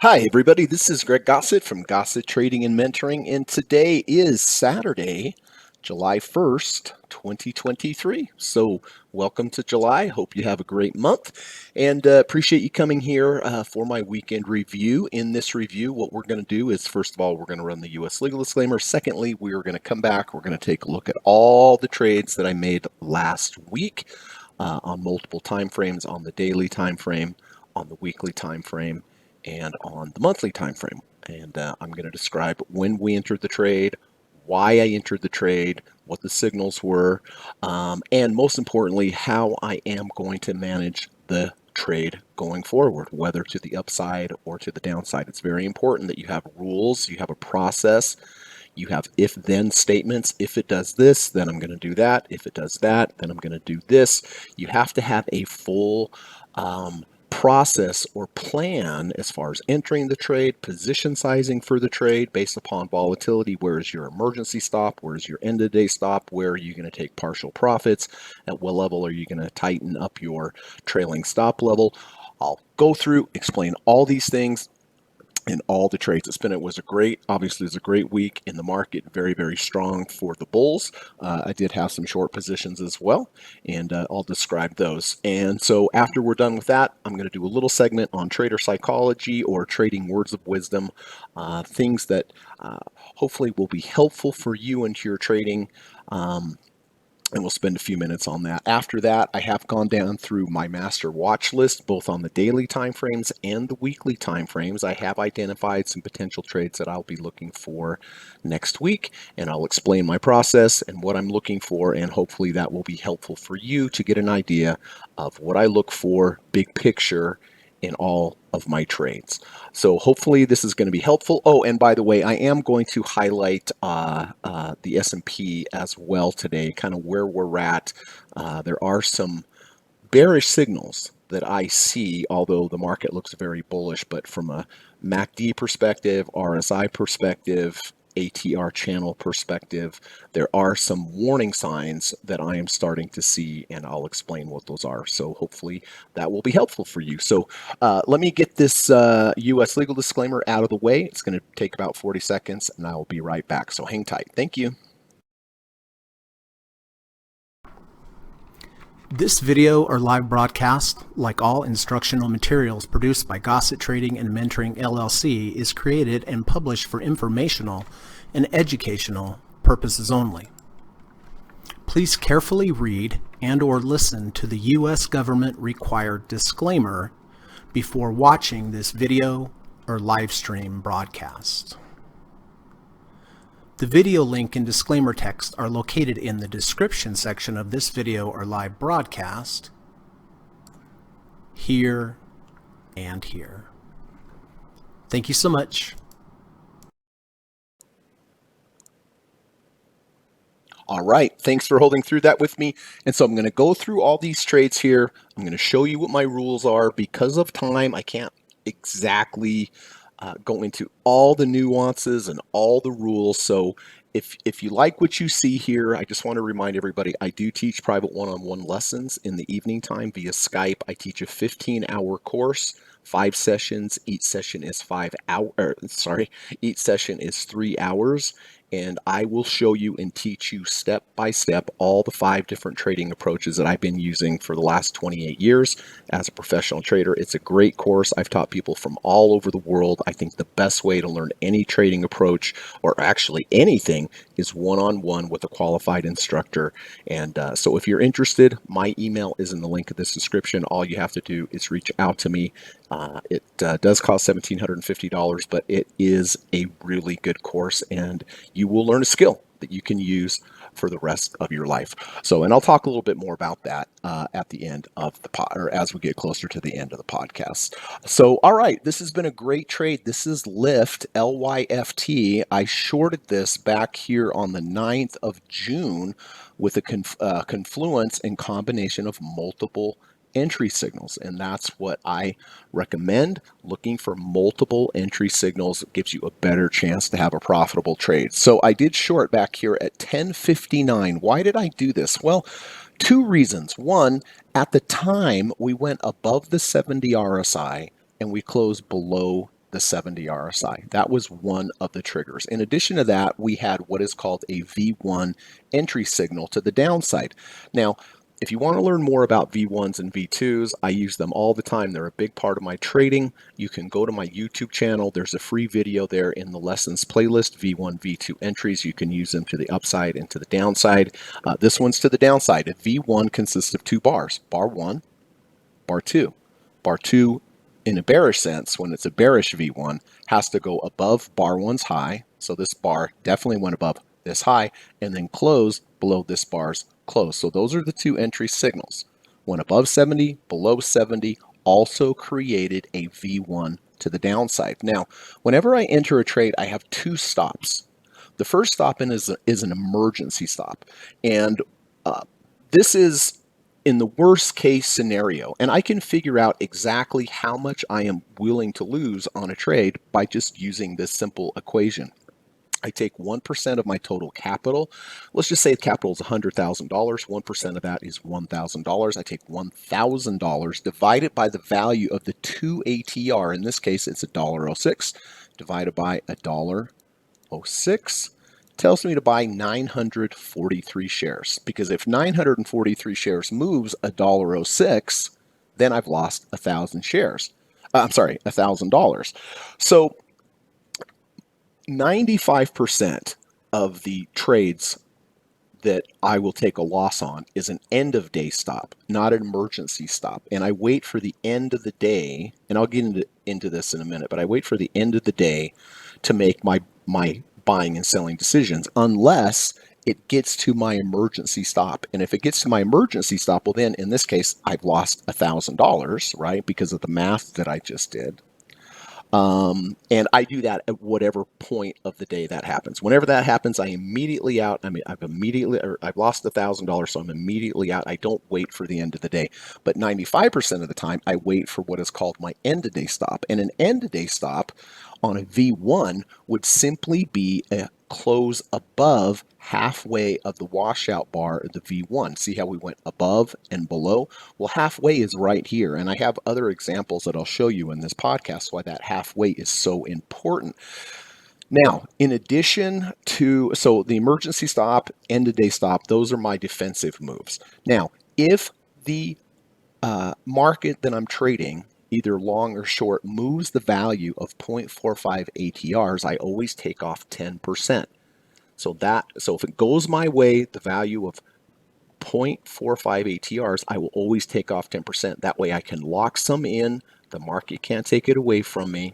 Hi, everybody. This is Greg Gossett from Gossett Trading and Mentoring, and today is Saturday, July 1st, 2023. So, welcome to July. Hope you have a great month and appreciate you coming here for my weekend review. In this review, what we're going to do is, first of all, we're going to run the U.S. legal disclaimer. Secondly, we are going to come back. We're going to take a look at all the trades that I made last week on multiple time frames, on the daily time frame, on the weekly time frame, and on the monthly time frame. And I'm going to describe when we entered the trade, why I entered the trade, what the signals were, and most importantly, how I am going to manage the trade going forward, whether to the upside or to the downside. It's very important that you have rules, you have a process, you have if then statements. If it does this, then I'm going to do that. If it does that, then I'm going to do this. You have to have a full process or plan as far as entering the trade, position sizing for the trade based upon volatility. Where is your emergency stop? Where is your end of day stop? Where are you going to take partial profits? At what level are you going to tighten up your trailing stop level? I'll go through, explain all these things in all the trades. It was a great, obviously, it's a great week in the market. Very, very strong for the bulls. I did have some short positions as well, and I'll describe those. And so after we're done with that, I'm going to do a little segment on trader psychology or trading words of wisdom, things that hopefully will be helpful for you into your trading. And we'll spend a few minutes on that. After that, I have gone down through my master watch list, both on the daily time frames and the weekly time frames. I have identified some potential trades that I'll be looking for next week, and I'll explain my process and what I'm looking for, and hopefully that will be helpful for you to get an idea of what I look for, big picture, in all of my trades. So hopefully this is going to be helpful. Oh, and by the way, I am going to highlight the S&P as well today, kind of where we're at. There are some bearish signals that I see, although the market looks very bullish, but from a MACD perspective, RSI perspective, ATR channel perspective, there are some warning signs that I am starting to see, and I'll explain what those are. So hopefully that will be helpful for you. So let me get this U.S. legal disclaimer out of the way. It's going to take about 40 seconds, and I will be right back. So hang tight. Thank you. This video or live broadcast, like all instructional materials produced by Gossett Trading and Mentoring LLC, is created and published for informational and educational purposes only. Please carefully read and or listen to the U.S. government required disclaimer before watching this video or live stream broadcast. The video link and disclaimer text are located in the description section of this video or live broadcast, here and here. Thank you so much. All right, thanks for holding through that with me. And so I'm going to go through all these trades here. I'm going to show you what my rules are. Because of time, I can't exactly go into all the nuances and all the rules. So if you like what you see here, I just want to remind everybody, I do teach private one-on-one lessons in the evening time via Skype. I teach a 15-hour course, 5 sessions. Each session is each session is 3 hours. And I will show you and teach you step by step all the 5 different trading approaches that I've been using for the last 28 years as a professional trader. It's a great course. I've taught people from all over the world. I think the best way to learn any trading approach, or actually anything, is one-on-one with a qualified instructor. And so if you're interested, my email is in the link of this description. All you have to do is reach out to me. It does cost $1,750, but it is a really good course, and you will learn a skill that you can use for the rest of your life. So, and I'll talk a little bit more about that at the end of the or as we get closer to the end of the podcast. So, all right, this has been a great trade. This is Lyft, LYFT. I shorted this back here on the 9th of June with a confluence and combination of multiple entry signals, and that's what I recommend. Looking for multiple entry signals gives you a better chance to have a profitable trade. So I did short back here at 10:59. Why did I do this? Well, 2 reasons. One, at the time we went above the 70 RSI and we closed below the the 70 RSI. That was one of the triggers. In addition to that, we had what is called a V1 entry signal to the downside. Now, if you want to learn more about V1s and V2s, I use them all the time. They're a big part of my trading. You can go to my YouTube channel. There's a free video there in the lessons playlist, V1, V2 entries. You can use them to the upside and to the downside. This one's to the downside. A V1 consists of two bars, bar 1, bar 2. Bar 2, in a bearish sense, when it's a bearish V1, has to go above bar 1's high. So this bar definitely went above this high and then close below this bar's close. So those are the two entry signals. Went above 70, below 70, also created a V1 to the downside. Now, whenever I enter a trade, I have two stops. The first stop in is an emergency stop. And this is in the worst case scenario, and I can figure out exactly how much I am willing to lose on a trade by just using this simple equation. I take 1% of my total capital. Let's just say the capital is $100,000. 1% of that is $1,000. I take $1,000, divide it by the value of the 2 ATR. In this case, it's $1.06, divided by $1.06. Tells me to buy 943 shares, because if 943 shares moves $1.06, then I've lost 1,000 shares. I'm sorry, $1,000. So 95% of the trades that I will take a loss on is an end of day stop, not an emergency stop. And I wait for the end of the day, and I'll get into this in a minute, but I wait for the end of the day to make my buying and selling decisions, unless it gets to my emergency stop. And if it gets to my emergency stop, well, then in this case, I've lost $1,000, right? Because of the math that I just did. And I do that at whatever point of the day that happens. Whenever that happens, I immediately out. I mean, I've lost $1,000, so I'm immediately out. I don't wait for the end of the day. But 95% of the time, I wait for what is called my end of day stop. And an end of day stop on a V1 would simply be a close above halfway of the washout bar of the V1. See how we went above and below? Well, halfway is right here. And I have other examples that I'll show you in this podcast why that halfway is so important. Now, in addition to, so the emergency stop, end of day stop, those are my defensive moves. Now, if the market that I'm trading, either long or short, moves the value of 0.45 ATRs, I always take off 10%. So if it goes my way, the value of 0.45 ATRs, I will always take off 10%. That way I can lock some in. The market can't take it away from me.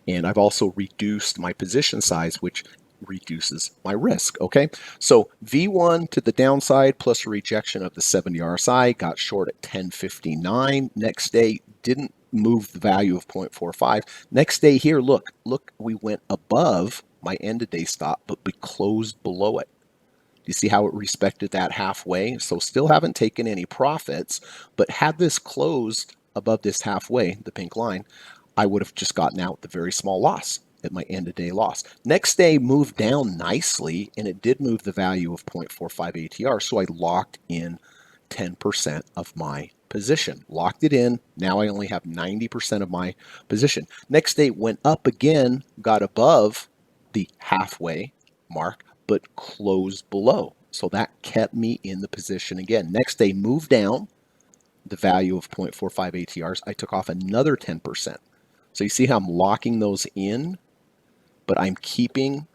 And I've also reduced my position size, which reduces my risk. Okay, so V1 to the downside plus a rejection of the 70 RSI, got short at 10.59. Next day didn't move the value of 0.45. Next day here, look, we went above my end of day stop, but we closed below it. Do you see how it respected that halfway? So still haven't taken any profits, but had this closed above this halfway, the pink line, I would have just gotten out with a very small loss at my end of day loss. Next day moved down nicely, and it did move the value of 0.45 ATR, so I locked in 10% of my position. Locked it in. Now I only have 90% of my position. Next day went up again, got above the halfway mark, but closed below. So that kept me in the position again. Next day moved down the value of 0.45 ATRs. I took off another 10%. So you see how I'm locking those in, but I'm keeping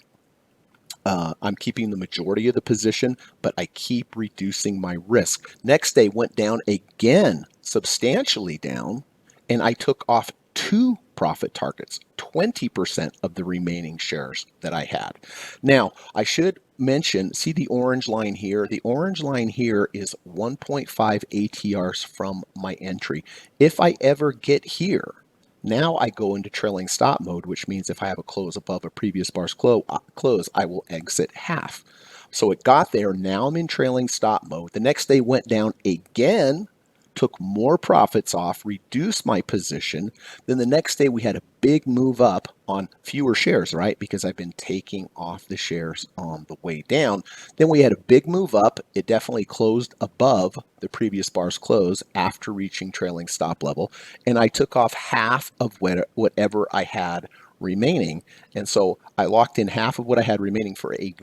the majority of the position, but I keep reducing my risk. Next day went down again, substantially down, and I took off 2 profit targets, 20% of the remaining shares that I had. Now, I should mention, see the orange line here? The orange line here is 1.5 ATRs from my entry. If I ever get here, now I go into trailing stop mode, which means if I have a close above a previous bar's close, I will exit half. So it got there. Now I'm in trailing stop mode. The next day went down again took more profits off, reduced my position. Then the next day we had a big move up on fewer shares, right? Because I've been taking off the shares on the way down. Then we had a big move up. It definitely closed above the previous bar's close after reaching trailing stop level. And I took off half of whatever I had remaining. And so I locked in half of what I had remaining for a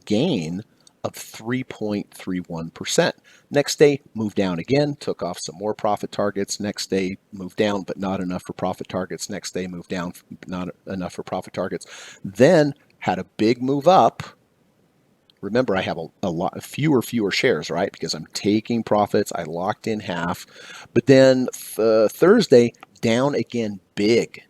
gain of 3.31%. Next day, moved down again, took off some more profit targets. Next day, moved down, but not enough for profit targets. Next day, moved down, not enough for profit targets. Then had a big move up. Remember, I have a lot fewer shares, right? Because I'm taking profits. I locked in half. But then Thursday, down again big,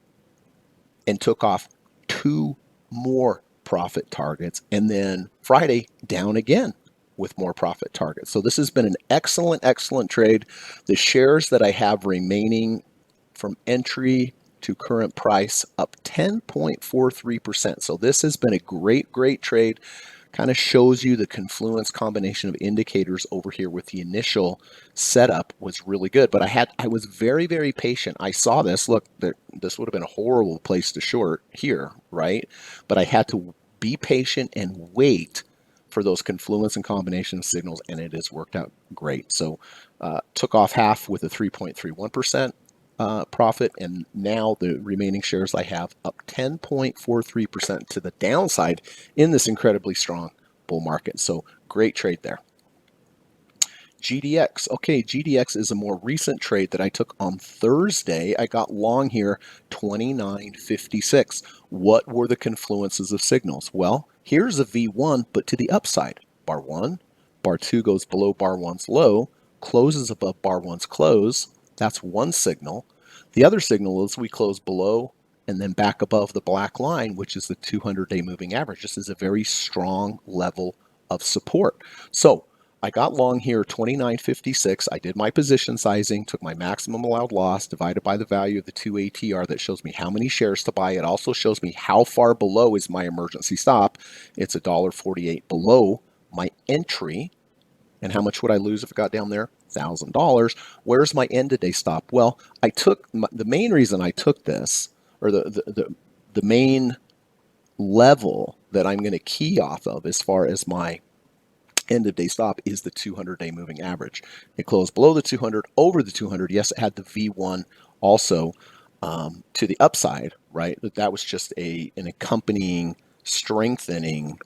and took off two more profit targets. And then Friday, down again with more profit targets. So this has been an excellent trade. The shares that I have remaining from entry to current price up 10.43%. So this has been a great trade. Kind of shows you the confluence combination of indicators over here with the initial setup was really good. But I was very patient. I saw this. Look, this would have been a horrible place to short here, right? But I had to be patient and wait for those confluence and combination of signals, and it has worked out great. So took off half with a 3.31% profit, and now the remaining shares I have up 10.43% to the downside in this incredibly strong bull market. So great trade there. GDX. Okay, GDX is a more recent trade that I took on Thursday. I got long here, 29.56. What were the confluences of signals? Well, here's a V1, but to the upside. Bar 1, bar 2 goes below bar 1's low, closes above bar 1's close. That's one signal. The other signal is we close below and then back above the black line, which is the 200-day moving average. This is a very strong level of support. So I got long here, 29.56. I did my position sizing, took my maximum allowed loss, divided by the value of the 2 ATR. That shows me how many shares to buy. It also shows me how far below is my emergency stop. It's $1.48 below my entry. And how much would I lose if it got down there? $1,000. Where's my end of day stop? Well, the main reason I took this, or the main level that I'm going to key off of as far as my end of day stop is the 200-day moving average. It closed below the 200, over the 200. Yes, it had the V1 also to the upside, right? That was just an accompanying strengthening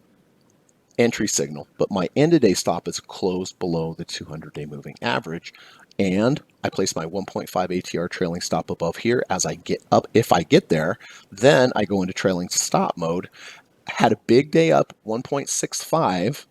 entry signal, but my end of day stop is closed below the 200-day moving average, and I place my 1.5 ATR trailing stop above here. As I get up, if I get there, then I go into trailing stop mode. Had a big day up, 1.65.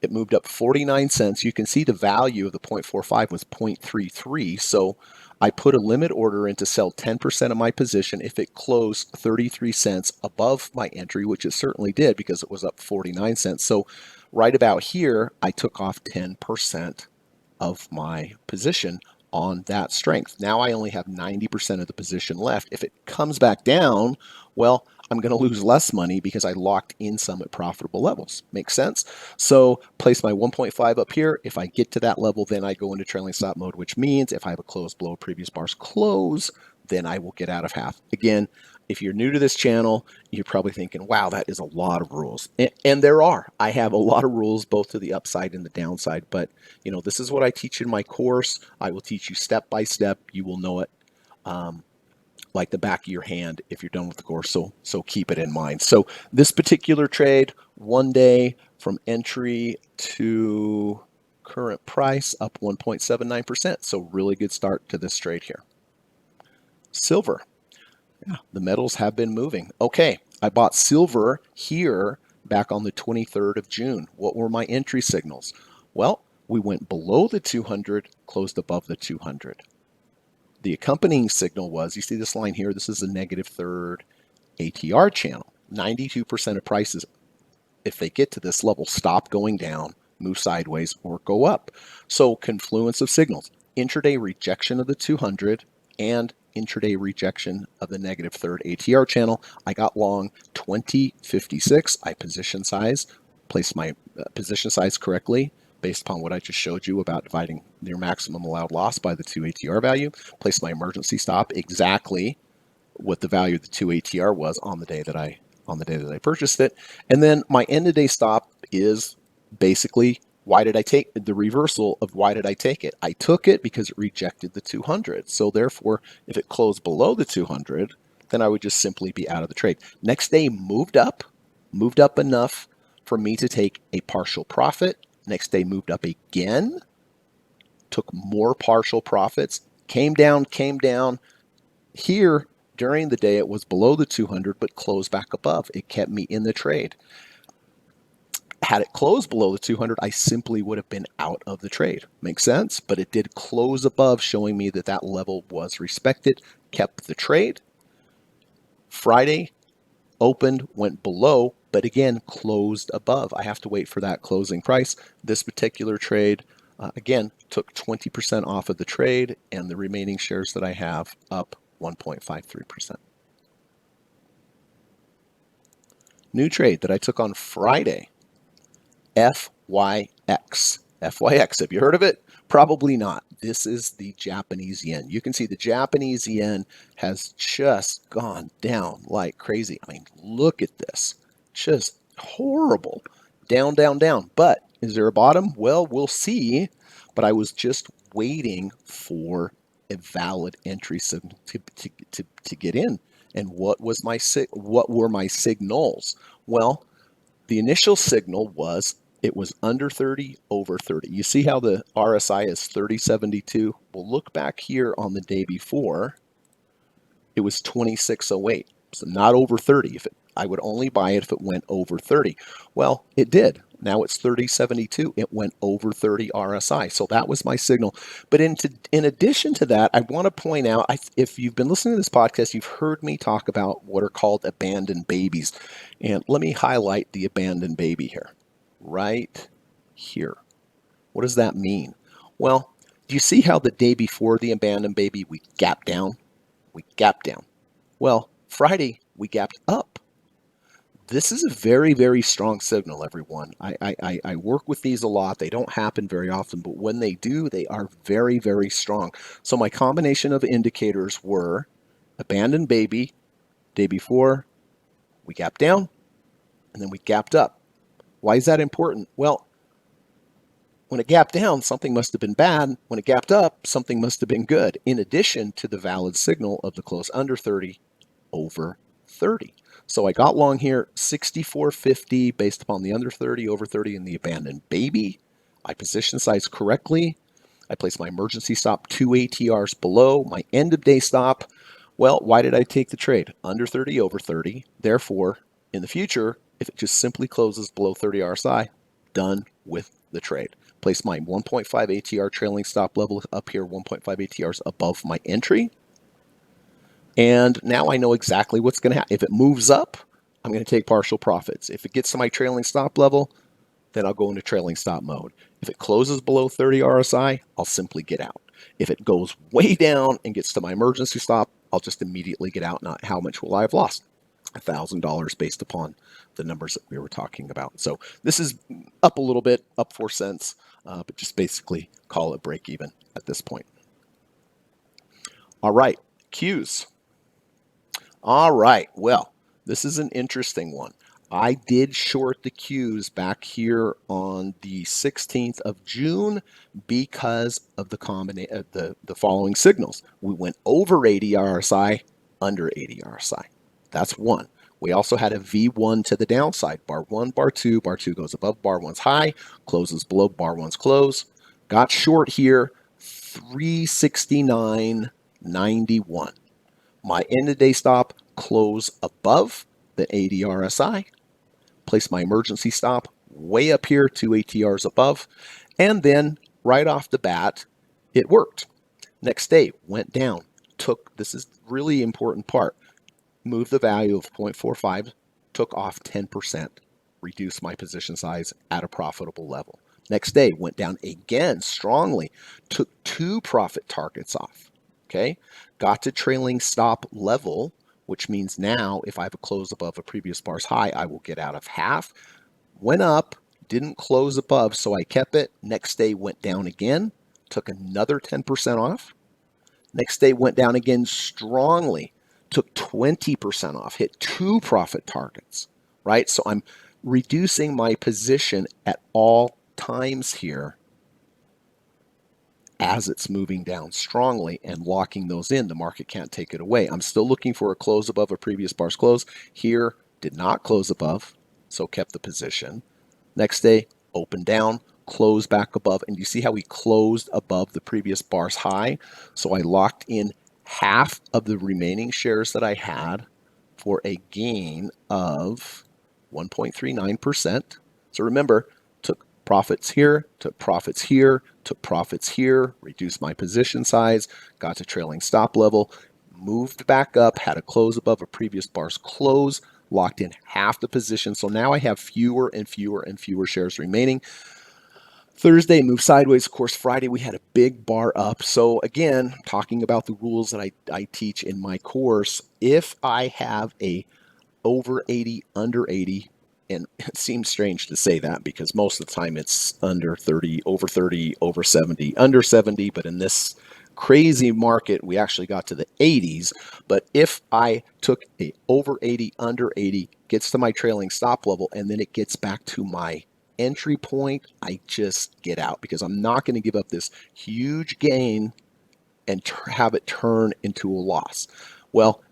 It moved up 49 cents. You can see the value of the 0.45 was 0.33. So I put a limit order in to sell 10% of my position if it closed 33 cents above my entry, which it certainly did because it was up 49 cents. So right about here, I took off 10% of my position on that strength. Now I only have 90% of the position left. If it comes back down, well, I'm going to lose less money because I locked in some at profitable levels. Makes sense? So place my 1.5 up here. If I get to that level, then I go into trailing stop mode, which means if I have a close below previous bar's close, then I will get out of half. Again, if you're new to this channel, you're probably thinking, wow, that is a lot of rules. And there are. I have a lot of rules, both to the upside and the downside. But, you know, this is what I teach in my course. I will teach you step by step. You will know it like the back of your hand if you're done with the course. So keep it in mind. So this particular trade, one day from entry to current price, up 1.79%. So really good start to this trade here. Silver. Yeah, the metals have been moving. Okay, I bought silver here back on the 23rd of June. What were my entry signals? Well, we went below the 200, closed above the 200. The accompanying signal was, you see this line here, this is a negative third ATR channel. 92% of prices, if they get to this level, stop going down, move sideways, or go up. So confluence of signals, intraday rejection of the 200 and intraday rejection of the negative third ATR channel. I got long 20.56. I position size, placed my position size correctly, based upon what I just showed you about dividing your maximum allowed loss by the 2 ATR value. Place my emergency stop exactly what the value of the 2 ATR was on the day that I purchased it. And then my end of day stop is basically, why did I take the reversal of why did I take it? I took it because it rejected the 200. So therefore, if it closed below the 200, then I would just simply be out of the trade. Next day moved up enough for me to take a partial profit. Next day moved up again, took more partial profits, came down. Here during the day it was below the 200 but closed back above. It kept me in the trade. Had it closed below the 200, I simply would have been out of the trade. Makes sense? But it did close above, showing me that that level was respected, kept the trade. Friday opened, went below, but again, closed above. I have to wait for that closing price. This particular trade, again, took 20% off of the trade, and the remaining shares that I have up 1.53%. New trade that I took on Friday, FYX. FYX, have you heard of it? Probably not. This is the Japanese yen. You can see the Japanese yen has just gone down like crazy. I mean, look at this. Just horrible. Down, down, down. But is there a bottom? Well, we'll see. But I was just waiting for a valid entry to get in. And what were my signals? Well, the initial signal was it was under 30, over 30. You see how the RSI is 30.72? Well, look back here on the day before. It was 26.08. So not over 30. I would only buy it if it went over 30. Well, it did. Now it's 30.72. It went over 30 RSI. So that was my signal. But in addition to that, I want to point out, if you've been listening to this podcast, you've heard me talk about what are called abandoned babies. And let me highlight the abandoned baby here. Right here. What does that mean? Well, do you see how the day before the abandoned baby, we gapped down? We gapped down. Well, Friday, we gapped up. This is a very, very strong signal, everyone. I work with these a lot. They don't happen very often, but when they do, they are very, very strong. So my combination of indicators were abandoned baby, day before, we gapped down, and then we gapped up. Why is that important? Well, when it gapped down, something must have been bad. When it gapped up, something must have been good, in addition to the valid signal of the close under 30, over 30. So I got long here, 64.50 based upon the under 30, over 30, and the abandoned baby. I position size correctly. I placed my emergency stop 2 ATRs below. My end of day stop, well, why did I take the trade? Under 30, over 30. Therefore, in the future, if it just simply closes below 30 RSI, done with the trade. Place my 1.5 ATR trailing stop level up here, 1.5 ATRs above my entry. And now I know exactly what's going to happen. If it moves up, I'm going to take partial profits. If it gets to my trailing stop level, then I'll go into trailing stop mode. If it closes below 30 RSI, I'll simply get out. If it goes way down and gets to my emergency stop, I'll just immediately get out. Not how much will I have lost? $1,000 based upon the numbers that we were talking about. So this is up a little bit, up 4 cents, but just basically call it break even at this point. All right, Qs. All right, well, this is an interesting one. I did short the Qs back here on the 16th of June because of the following signals. We went over 80 RSI, under 80 RSI. That's one. We also had a V1 to the downside. Bar 1, bar 2. Bar 2 goes above bar 1's high, closes below bar 1's close. Got short here, 369.91. My end of day stop, close above the 80 RSI. Place my emergency stop way up here, 2 ATRs above. And then right off the bat, it worked. Next day, went down. This is really important part, moved the value of 0.45, took off 10%, reduced my position size at a profitable level. Next day, went down again strongly, took 2 profit targets off. Okay, got to trailing stop level, which means now if I have a close above a previous bar's high, I will get out of half. Went up, didn't close above, so I kept it. Next day went down again, took another 10% off. Next day went down again strongly, took 20% off, hit 2 profit targets, right? So I'm reducing my position at all times here as it's moving down strongly and locking those in. The market can't take it away. I'm still looking for a close above a previous bar's close. Here, did not close above, so kept the position. Next day, open down, close back above, and you see how we closed above the previous bar's high? So I locked in half of the remaining shares that I had for a gain of 1.39%. So remember, took profits here, took profits here, took profits here, reduced my position size, got to trailing stop level, moved back up, had a close above a previous bar's close, locked in half the position. So now I have fewer and fewer and fewer shares remaining. Thursday moved sideways. Of course, Friday we had a big bar up. So again, talking about the rules that I teach in my course, if I have a over 80, under 80, and it seems strange to say that because most of the time it's under 30, over 70, under 70, but in this crazy market, we actually got to the 80s. But if I took a over 80, under 80, gets to my trailing stop level, and then it gets back to my entry point, I just get out because I'm not going to give up this huge gain and have it turn into a loss. Well,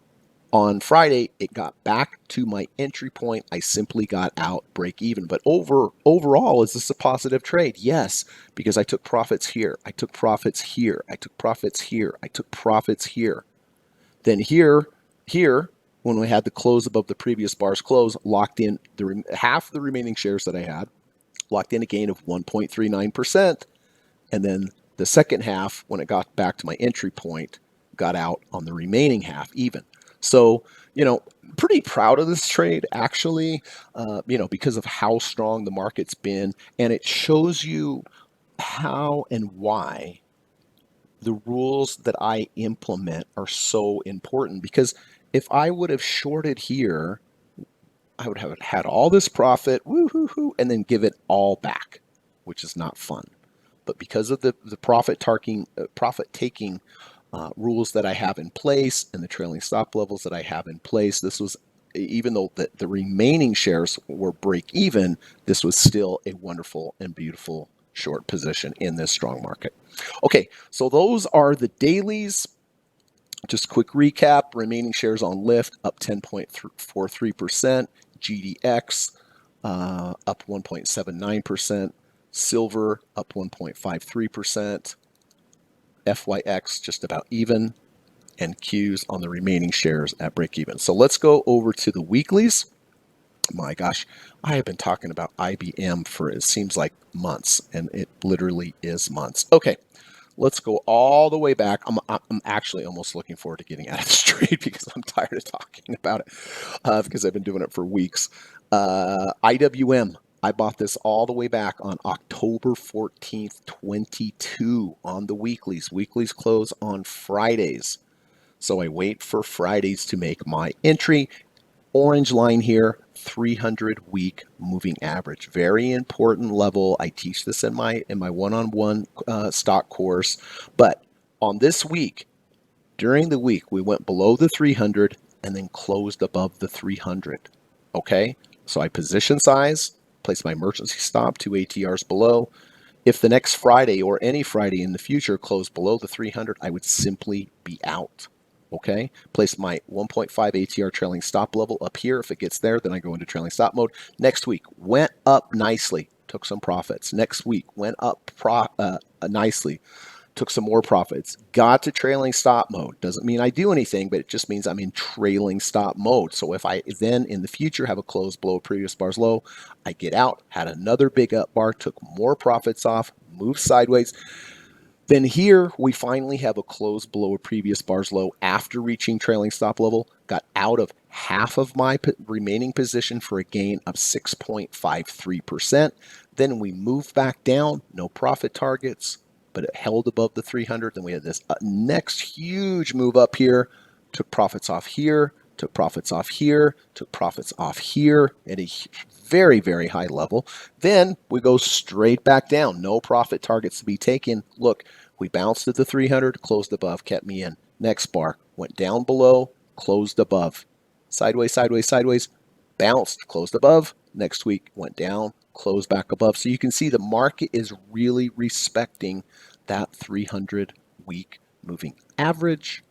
on Friday, it got back to my entry point. I simply got out, break even. But overall, is this a positive trade? Yes, because I took profits here. I took profits here. I took profits here. I took profits here. Then here, when we had the close above the previous bar's close, locked in half the remaining shares that I had, locked in a gain of 1.39%. And then the second half, when it got back to my entry point, got out on the remaining half even. So, pretty proud of this trade, actually, because of how strong the market's been. And it shows you how and why the rules that I implement are so important. Because if I would have shorted here, I would have had all this profit, woo-hoo-hoo, and then give it all back, which is not fun. But because of the profit taking rules that I have in place and the trailing stop levels that I have in place, this was, even though the remaining shares were break even, this was still a wonderful and beautiful short position in this strong market. Okay, so those are the dailies. Just quick recap: remaining shares on Lyft up 10.43%, GDX up 1.79%, silver up 1.53%, FYX just about even, and Qs on the remaining shares at break even. So let's go over to the weeklies. My gosh, I have been talking about IBM for, it seems like, months, and it literally is months. Okay, let's go all the way back. I'm actually almost looking forward to getting out of the trade because I'm tired of talking about it because I've been doing it for weeks. IWM, I bought this all the way back on October 14th, 22 on the weeklies. Weeklies close on Fridays. So I wait for Fridays to make my entry. Orange line here, 300-week moving average. Very important level. I teach this in my one-on-one stock course. But on this week, during the week, we went below the 300 and then closed above the 300. Okay? So I position size, place my emergency stop 2 ATRs below. If the next Friday or any Friday in the future closed below the 300, I would simply be out. Okay, place my 1.5 ATR trailing stop level up here. If it gets there, then I go into trailing stop mode. Next week, went up nicely, took some profits. Next week, went up nicely, took some more profits. Got to trailing stop mode. Doesn't mean I do anything, but it just means I'm in trailing stop mode. So if I then in the future have a close below a previous bar's low, I get out, had another big up bar, took more profits off, moved sideways. Then here we finally have a close below a previous bar's low after reaching trailing stop level, got out of half of my remaining position for a gain of 6.53%. Then we moved back down, no profit targets, but it held above the 300. Then we had this next huge move up here, took profits off here, took profits off here, took profits off here, and a very, very high level. Then we go straight back down. No profit targets to be taken. Look, we bounced at the 300, closed above, kept me in. Next bar, went down below, closed above. Sideways, sideways, sideways, bounced, closed above. Next week, went down, closed back above. So you can see the market is really respecting that 300-week moving average.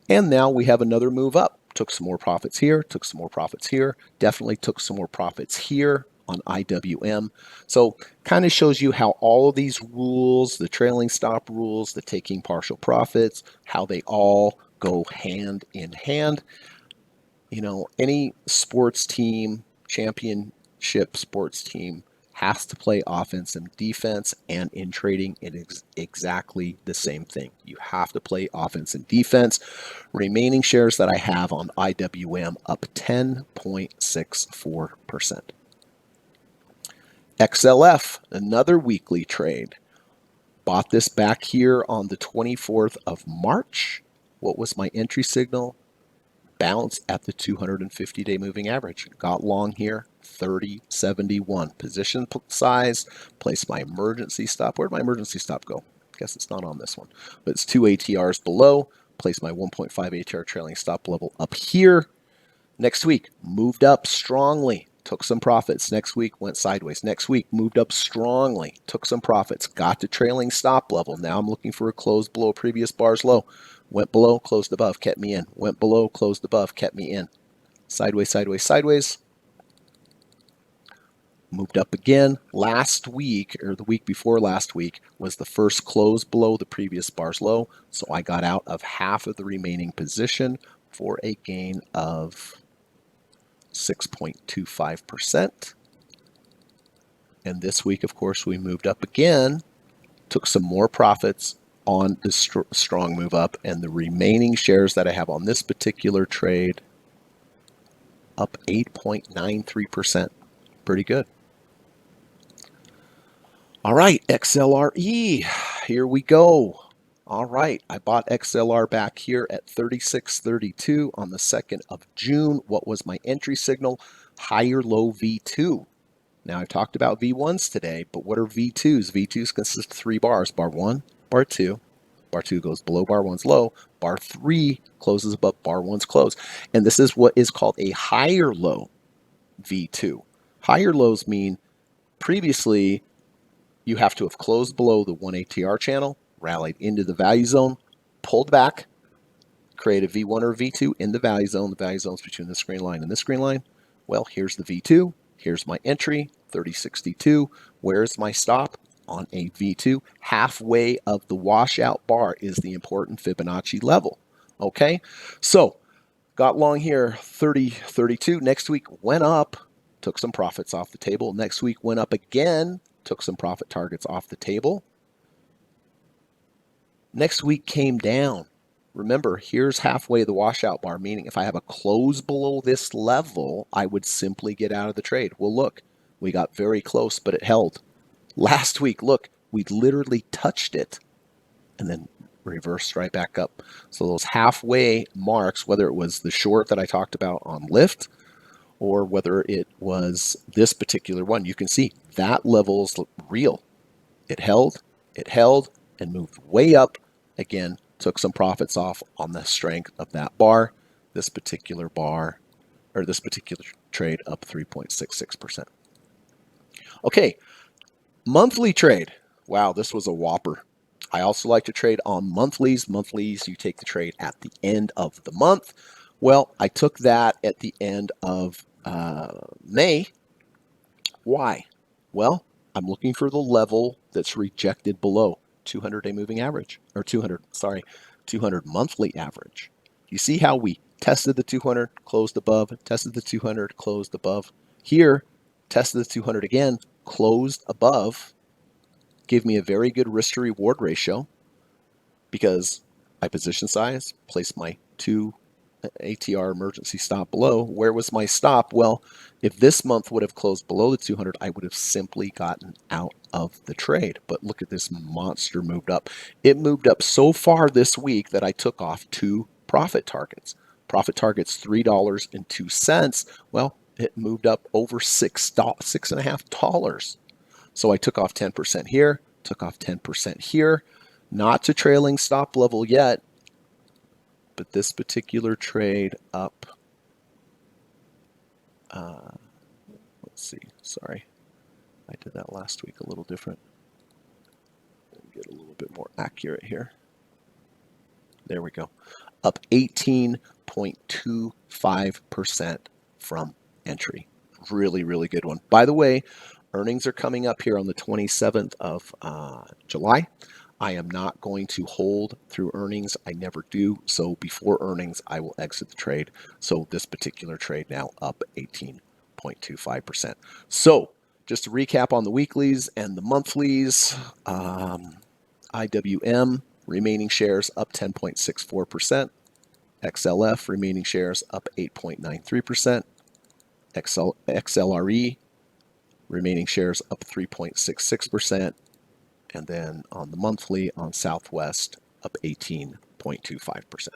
And now we have another move up. Took some more profits here, took some more profits here, definitely took some more profits here on IWM. So kind of shows you how all of these rules, the trailing stop rules, the taking partial profits, how they all go hand in hand. You know, any sports team, championship sports team, has to play offense and defense, and in trading, it is exactly the same thing. You have to play offense and defense. Remaining shares that I have on IWM up 10.64%. XLF, another weekly trade. Bought this back here on the 24th of March. What was my entry signal? Bounce at the 250-day moving average. Got long here, 30.71. Position size, place my emergency stop. Where'd my emergency stop go? Guess it's not on this one, but it's 2 ATRs below. Place my 1.5 ATR trailing stop level up here. Next week, moved up strongly, took some profits. Next week, went sideways. Next week, moved up strongly, took some profits, got to trailing stop level. Now I'm looking for a close below previous bar's low. Went below, closed above, kept me in. Went below, closed above, kept me in. Sideways, sideways, sideways. Moved up again. Last week, or the week before last week, was the first close below the previous bar's low. So I got out of half of the remaining position for a gain of 6.25%. And this week, of course, we moved up again, took some more profits on this strong move up, and the remaining shares that I have on this particular trade up 8.93%. Pretty good. All right, XLRE, here we go. All right, I bought XLR back here at 36.32 on the 2nd of June. What was my entry signal? Higher low V2. Now, I've talked about V1s today, but what are V2s? V2s consist of 3 bars. Bar 1, bar 2. Bar 2 goes below bar 1's low. Bar 3 closes above bar 1's close. And this is what is called a higher low V2. Higher lows mean previously you have to have closed below the 1 ATR channel, rallied into the value zone, pulled back, create a V1 or V2 in the value zone. The value zone is between this green line and this green line. Well, here's the V2. Here's my entry, 30.62. Where's my stop? On a V2. Halfway of the washout bar is the important Fibonacci level. Okay, so got long here, 30.32. Next week went up, took some profits off the table. Next week went up again, took some profit targets off the table. Next week came down. Remember, here's halfway the washout bar, meaning if I have a close below this level, I would simply get out of the trade. Well, look, we got very close, but it held. Last week, look, we literally touched it and then reversed right back up. So those halfway marks, whether it was the short that I talked about on lift or whether it was this particular one, you can see that level's real. It held, and moved way up. Again, took some profits off on the strength of that bar. This particular bar, or this particular trade, up 3.66%. Okay, monthly trade. Wow, this was a whopper. I also like to trade on monthlies. Monthlies, you take the trade at the end of the month. Well, I took that at the end of May. Why? Well, I'm looking for the level that's rejected below 200-day moving average, or 200 monthly average. You see how we tested the 200, closed above, tested the 200, closed above. Here, tested the 200 again, closed above, gave me a very good risk to reward ratio because my position size, placed my 2 ATR emergency stop below. Where was my stop? Well, if this month would have closed below the 200, I would have simply gotten out of the trade. But look at this monster moved up. It moved up so far this week that I took off 2 profit targets. Profit targets $3.02. Well, it moved up over $6.50. So I took off 10% here, took off 10% here. Not to trailing stop level yet, but this particular trade up. Let's see. Sorry, I did that last week a little different. Get a little bit more accurate here. There we go. Up 18.25% from entry. Really, really good one. By the way, earnings are coming up here on the 27th of July. I am not going to hold through earnings. I never do. So before earnings, I will exit the trade. So this particular trade now up 18.25%. So just to recap on the weeklies and the monthlies, IWM remaining shares up 10.64%. XLF remaining shares up 8.93%. XLRE remaining shares up 3.66%. And then on the monthly on Southwest up 18.25%.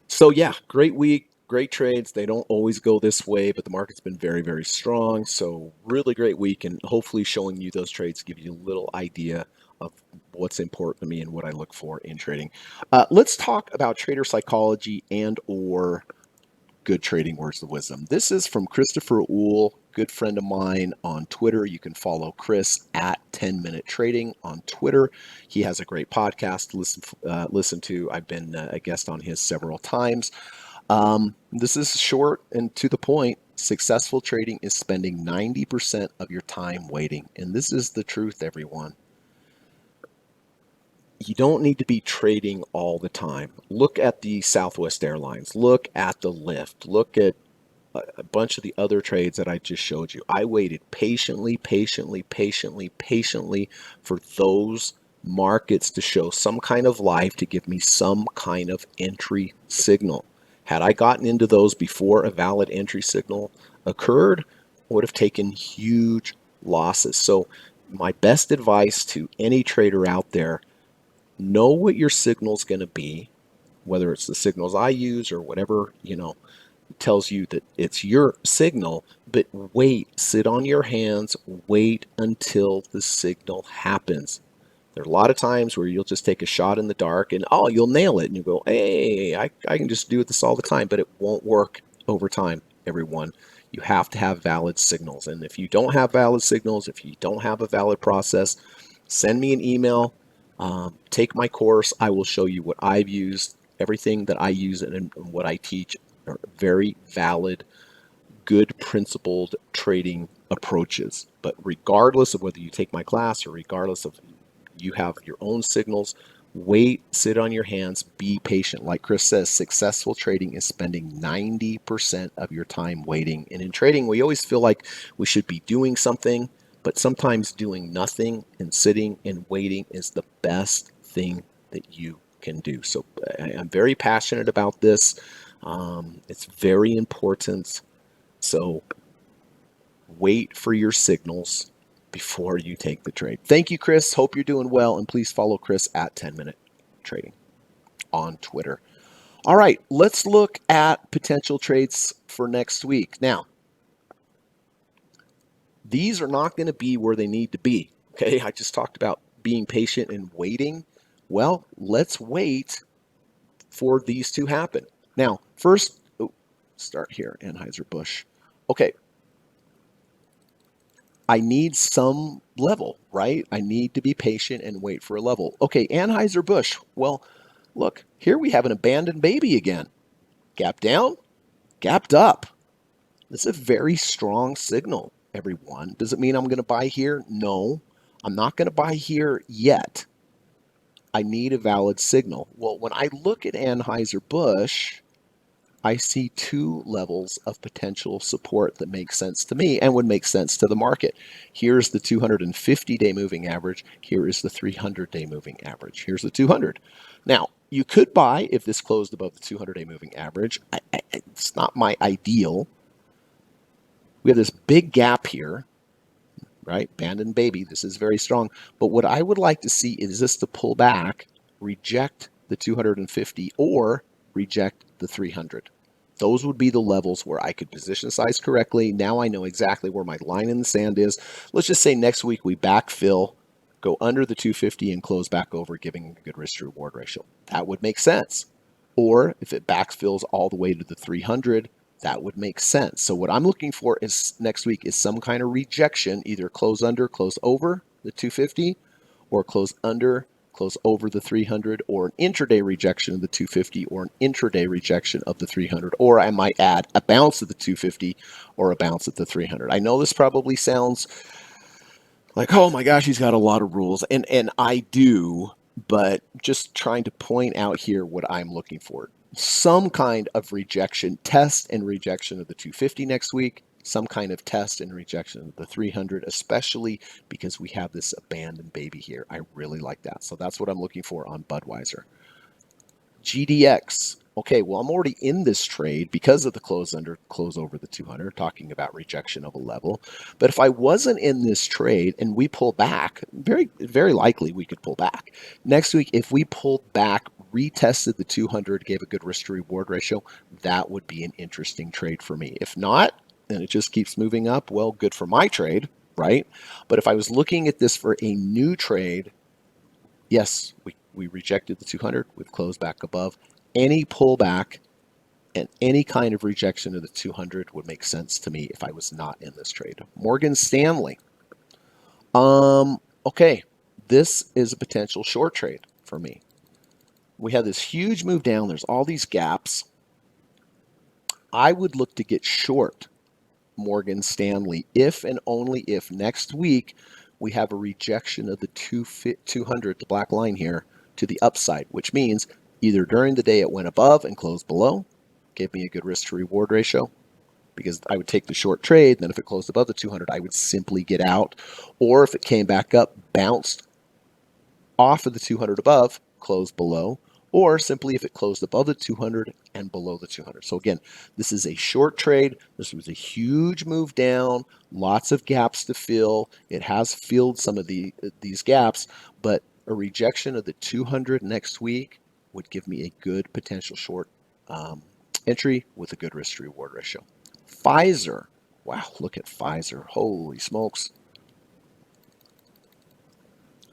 So yeah, great week, great trades. They don't always go this way, but the market's been very, very strong. So really great week, and hopefully showing you those trades give you a little idea of what's important to me and what I look for in trading. Let's talk about trader psychology and or good trading words of wisdom. This is from Christopher Uhl, good friend of mine on Twitter. You can follow Chris at 10 Minute Trading on Twitter. He has a great podcast to listen to. I've been a guest on his several times. This is short and to the point. Successful trading is spending 90% of your time waiting. And this is the truth, everyone. You don't need to be trading all the time. Look at the Southwest Airlines. Look at the Lyft. Look at a bunch of the other trades that I just showed you. I waited patiently for those markets to show some kind of life, to give me some kind of entry signal. Had I gotten into those before a valid entry signal occurred, I would have taken huge losses. So my best advice to any trader out there, know what your signal's going to be, whether it's the signals I use or whatever, tells you that it's your signal, but wait, sit on your hands, wait until the signal happens. There are a lot of times where you'll just take a shot in the dark and you'll nail it and you go, hey, I can just do this all the time, but it won't work over time, everyone. You have to have valid signals. And if you don't have valid signals, if you don't have a valid process, send me an email. Take my course. I will show you what I've used. Everything that I use and what I teach are very valid, good, principled trading approaches. But regardless of whether you take my class or regardless of you have your own signals, wait, sit on your hands, be patient. Like Chris says, successful trading is spending 90% of your time waiting. And in trading, we always feel like we should be doing something, but sometimes doing nothing and sitting and waiting is the best thing that you can do. So I'm very passionate about this. It's very important. So wait for your signals before you take the trade. Thank you, Chris. Hope you're doing well. And please follow Chris at 10 Minute Trading on Twitter. All right, let's look at potential trades for next week. Now, these are not going to be where they need to be. Okay, I just talked about being patient and waiting. Well, let's wait for these to happen. Now, first, start here, Anheuser-Busch. Okay, I need some level, right? I need to be patient and wait for a level. Okay, Anheuser-Busch. Well, look, here we have an abandoned baby again. Gap down, gapped up. This is a very strong signal, everyone. Does it mean I'm going to buy here? No, I'm not going to buy here yet. I need a valid signal. Well, when I look at Anheuser-Busch, I see two levels of potential support that make sense to me and would make sense to the market. Here's the 250-day moving average. Here is the 300-day moving average. Here's the 200. Now, you could buy if this closed above the 200-day moving average. It's not my ideal. We have this big gap here, right? Abandoned baby. This is very strong. But what I would like to see is this to pull back, reject the 250, or reject the 300. Those would be the levels where I could position size correctly. Now I know exactly where my line in the sand is. Let's just say next week we backfill, go under the 250 and close back over, giving a good risk to reward ratio. That would make sense. Or if it backfills all the way to the 300, that would make sense. So what I'm looking for is next week is some kind of rejection, either close under, close over the 250, or close under, close over the 300, or an intraday rejection of the 250, or an intraday rejection of the 300, or I might add a bounce at the 250 or a bounce at the 300. I know this probably sounds like, oh my gosh, he's got a lot of rules, and I do, but just trying to point out here what I'm looking for. Some kind of rejection, test and rejection of the 250 next week, some kind of test and rejection of the 300, especially because we have this abandoned baby here. I really like that. So that's what I'm looking for on Budweiser. GDX. Okay, well, I'm already in this trade because of the close under, close over the 200, talking about rejection of a level. But if I wasn't in this trade and we pull back, very likely we could pull back. Next week, if we pulled back, retested the 200, gave a good risk to reward ratio, that would be an interesting trade for me. If not, and it just keeps moving up, well, good for my trade, right? But if I was looking at this for a new trade, yes, we rejected the 200. We've closed back above. Any pullback and any kind of rejection of the 200 would make sense to me if I was not in this trade. Morgan Stanley. Okay, this is a potential short trade for me. We have this huge move down. There's all these gaps. I would look to get short Morgan Stanley if and only if next week we have a rejection of the 200, the black line here, to the upside, which means either during the day it went above and closed below, gave me a good risk to reward ratio, because I would take the short trade, and then if it closed above the 200, I would simply get out. Or if it came back up, bounced off of the 200 above, closed below, or simply if it closed above the 200 and below the 200. So again, this is a short trade. This was a huge move down, lots of gaps to fill. It has filled some of these gaps, but a rejection of the 200 next week would give me a good potential short entry with a good risk to reward ratio. Pfizer. Wow, look at Pfizer. Holy smokes.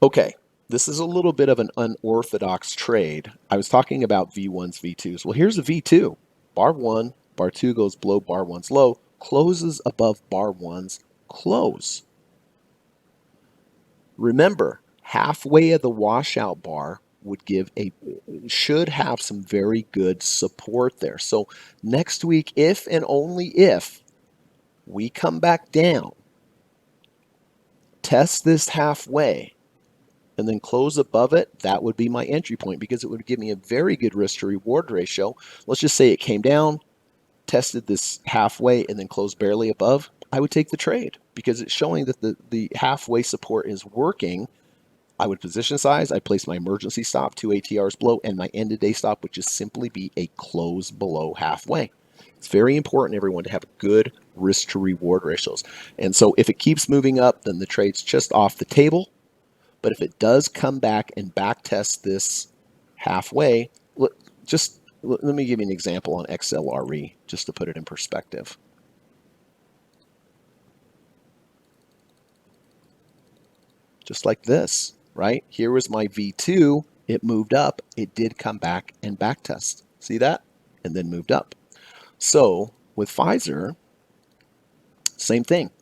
Okay, this is a little bit of an unorthodox trade. I was talking about V1s, V2s. Well, here's a V2. Bar 1, bar 2 goes below bar 1's low, closes above bar 1's close. Remember, halfway of the washout bar should have some very good support there. So next week, if and only if we come back down, test this halfway, and then close above it, that would be my entry point, because it would give me a very good risk to reward ratio. Let's just say it came down, tested this halfway, and then closed barely above. I would take the trade because it's showing that the halfway support is working. I would position size. I place my emergency stop 2 ATRs below, and my end of day stop would just simply be a close below halfway. It's very important, everyone, to have good risk to reward ratios. And so if it keeps moving up, then the trade's just off the table. But if it does come back and back test this halfway, let me give you an example on XLRE just to put it in perspective. Just like this, right? Here was my V2. It moved up. It did come back and back test. See that? And then moved up. So with Pfizer, same thing.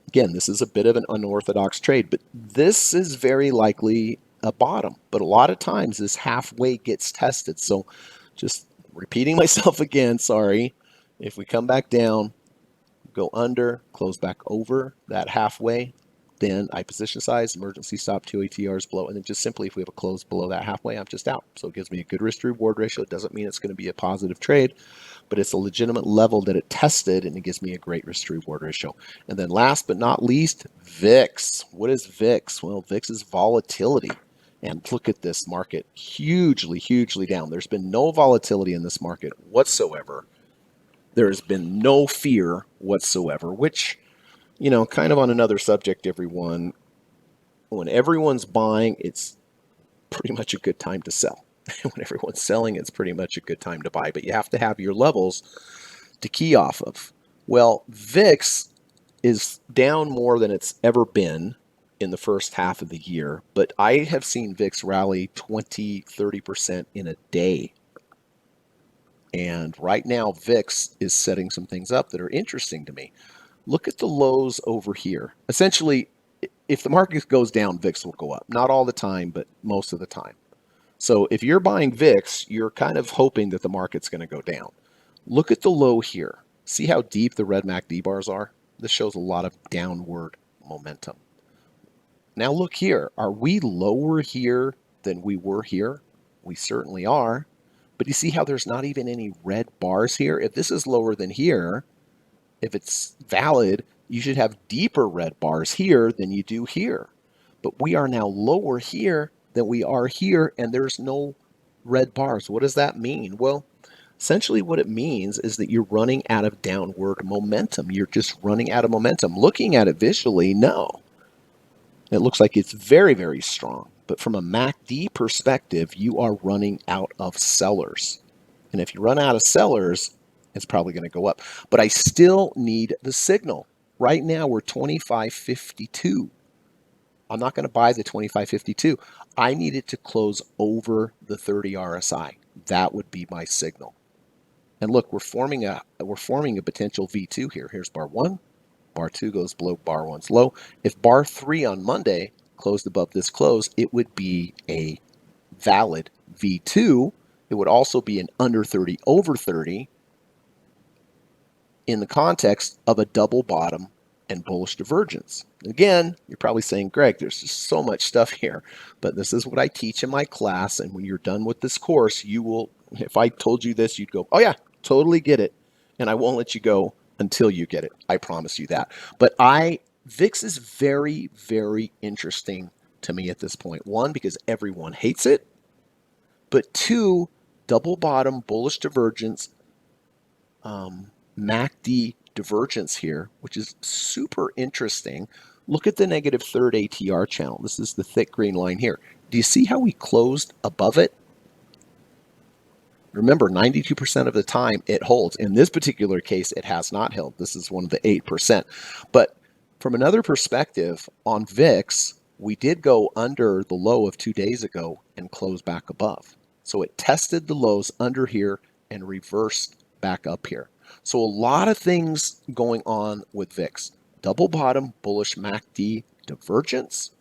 Again, this is a bit of an unorthodox trade, but this is very likely a bottom. But a lot of times this halfway gets tested. So just repeating myself again, sorry. If we come back down, go under, close back over that halfway, then I position size, emergency stop 2 ATRs below, and then just simply if we have a close below that halfway, I'm just out. So it gives me a good risk to reward ratio. It doesn't mean it's going to be a positive trade, but it's a legitimate level that it tested, and it gives me a great risk to reward ratio. And then last but not least, VIX. What is VIX? Well, VIX is volatility. And look at this market, hugely, hugely down. There's been no volatility in this market whatsoever. There's been no fear whatsoever, which, kind of on another subject, everyone, when everyone's buying, it's pretty much a good time to sell. When everyone's selling, it's pretty much a good time to buy, but you have to have your levels to key off of. Well, VIX is down more than it's ever been in the first half of the year, but I have seen VIX rally 20, 30% in a day. And right now, VIX is setting some things up that are interesting to me. Look at the lows over here. Essentially, if the market goes down, VIX will go up. Not all the time, but most of the time. So if you're buying VIX, you're kind of hoping that the market's going to go down. Look at the low here. See how deep the red MACD bars are? This shows a lot of downward momentum. Now look here. Are we lower here than we were here? We certainly are. But you see how there's not even any red bars here? If this is lower than here, if it's valid, you should have deeper red bars here than you do here. But we are now lower here than we are here, and there's no red bars. What does that mean? Well, essentially what it means is that you're running out of downward momentum. You're just running out of momentum. Looking at it visually, no. It looks like it's very, very strong. But from a MACD perspective, you are running out of sellers. And if you run out of sellers, it's probably going to go up. But I still need the signal. Right now, we're 25.52. I'm not going to buy the 25.52. I need it to close over the 30 RSI. That would be my signal. And look, we're forming a potential V2 here. Here's bar 1. Bar 2 goes below bar 1's low. If bar 3 on Monday closed above this close, it would be a valid V2. It would also be an under 30 over 30 in the context of a double bottom and bullish divergence. Again, you're probably saying, Greg, there's just so much stuff here, but this is what I teach in my class. And when you're done with this course, you will, if I told you this, you'd go, oh yeah, totally get it. And I won't let you go until you get it. I promise you that. But VIX is very, very interesting to me at this point. One, because everyone hates it. But two, double bottom, bullish divergence, MACD divergence here, which is super interesting. Look at the negative third ATR channel. This is the thick green line here. Do you see how we closed above it? Remember, 92% of the time it holds. In this particular case, it has not held. This is one of the 8%. But from another perspective, on VIX, we did go under the low of 2 days ago and close back above. So it tested the lows under here and reversed back up here. So a lot of things going on with VIX. Double bottom, bullish MACD divergence,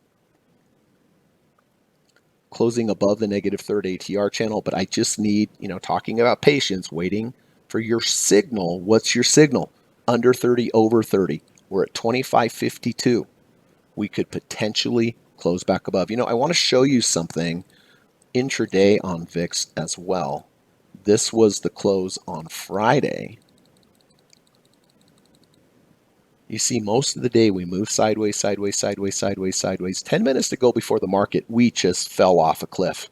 closing above the negative third ATR channel, but I just need, talking about patience, waiting for your signal. What's your signal? Under 30, over 30. We're at 25.52. We could potentially close back above. I want to show you something intraday on VIX as well. This was the close on Friday. You see, most of the day we move sideways, sideways, sideways, sideways, sideways. 10 minutes to go before the market, we just fell off a cliff.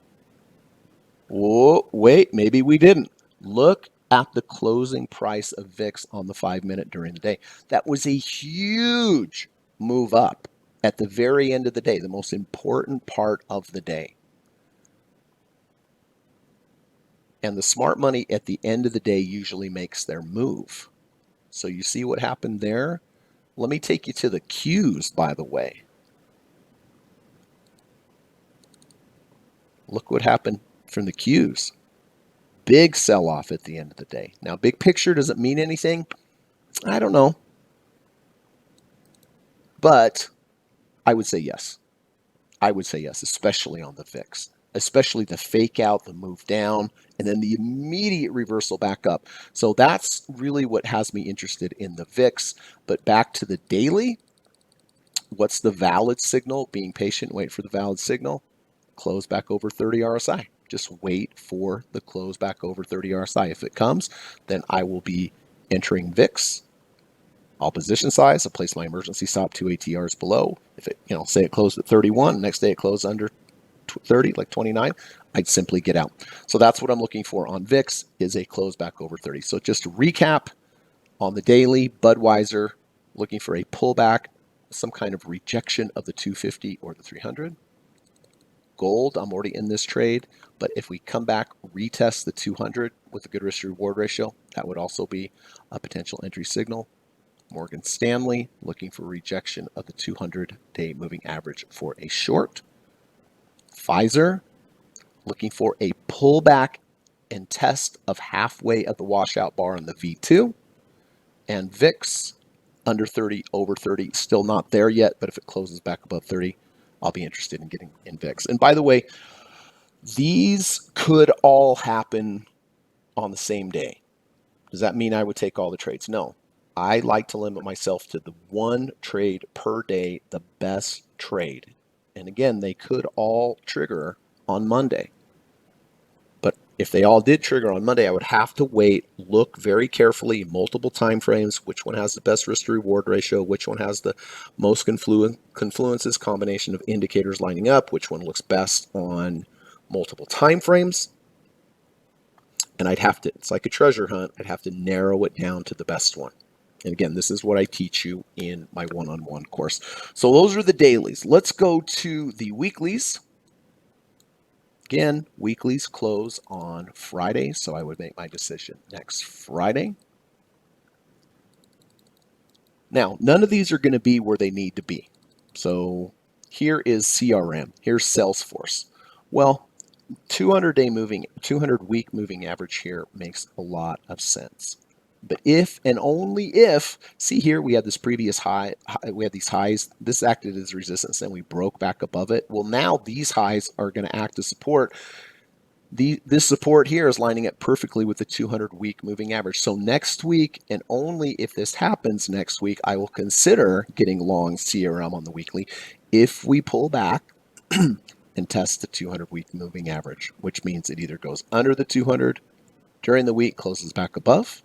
Whoa, wait, maybe we didn't. Look at the closing price of VIX on the 5-minute during the day. That was a huge move up at the very end of the day, the most important part of the day. And the smart money at the end of the day usually makes their move. So you see what happened there? Let me take you to the Qs, by the way. Look what happened from the Qs. Big sell-off at the end of the day. Now, big picture, does it mean anything? I don't know. But I would say yes. I would say yes, especially on the VIX. Especially the fake out, the move down, and then the immediate reversal back up. So that's really what has me interested in the VIX. But back to the daily, what's the valid signal? Being patient, wait for the valid signal. Close back over 30 RSI. Just wait for the close back over 30 RSI. If it comes, then I will be entering VIX. I'll position size. I'll place my emergency stop 2 ATRs below. If it, say it closed at 31, next day it closed under 30, like 29, I'd simply get out. So that's what I'm looking for on VIX, is a close back over 30. So just to recap, on the daily, Budweiser looking for a pullback, some kind of rejection of the 250 or the 300. gold, I'm already in this trade. But if we come back, retest the 200 with a good risk to reward ratio, that would also be a potential entry signal. Morgan Stanley looking for rejection of the 200-day moving average for a short. Pfizer looking for a pullback and test of halfway of the washout bar on the V2. And VIX under 30, over 30, still not there yet, but if it closes back above 30, I'll be interested in getting in VIX. And by the way, these could all happen on the same day. Does that mean I would take all the trades? No. I like to limit myself to the one trade per day, the best trade. And again, they could all trigger on Monday. But if they all did trigger on Monday, I would have to wait, look very carefully, multiple time frames, which one has the best risk to reward ratio, which one has the most confluences, combination of indicators lining up, which one looks best on multiple time frames. And I'd have to, it's like a treasure hunt, I'd have to narrow it down to the best one. And again, this is what I teach you in my one-on-one course. So those are the dailies. Let's go to the weeklies. Again, weeklies close on Friday, so I would make my decision next Friday. Now, none of these are going to be where they need to be. So here is CRM. Here's Salesforce. Well, 200 week moving average here makes a lot of sense. But if and only if, see here, we had this previous high, we had these highs, this acted as resistance, and we broke back above it. Well, now these highs are going to act as support. This support here is lining up perfectly with the 200-week moving average. So next week, and only if this happens next week, I will consider getting long CRM on the weekly if we pull back and test the 200-week moving average, which means it either goes under the 200 during the week, closes back above.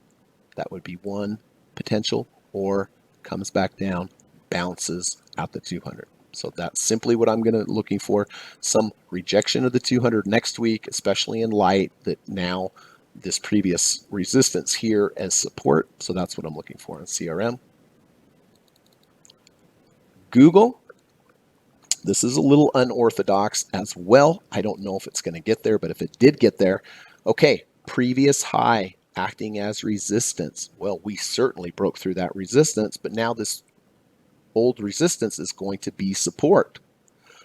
That would be one potential, or comes back down, bounces out the 200. So that's simply what I'm going to looking for. Some rejection of the 200 next week, especially in light that now this previous resistance here as support. So that's what I'm looking for in CRM. Google. This is a little unorthodox as well. I don't know if it's going to get there, but if it did get there, okay, previous high acting as resistance. Well, we certainly broke through that resistance, but now this old resistance is going to be support.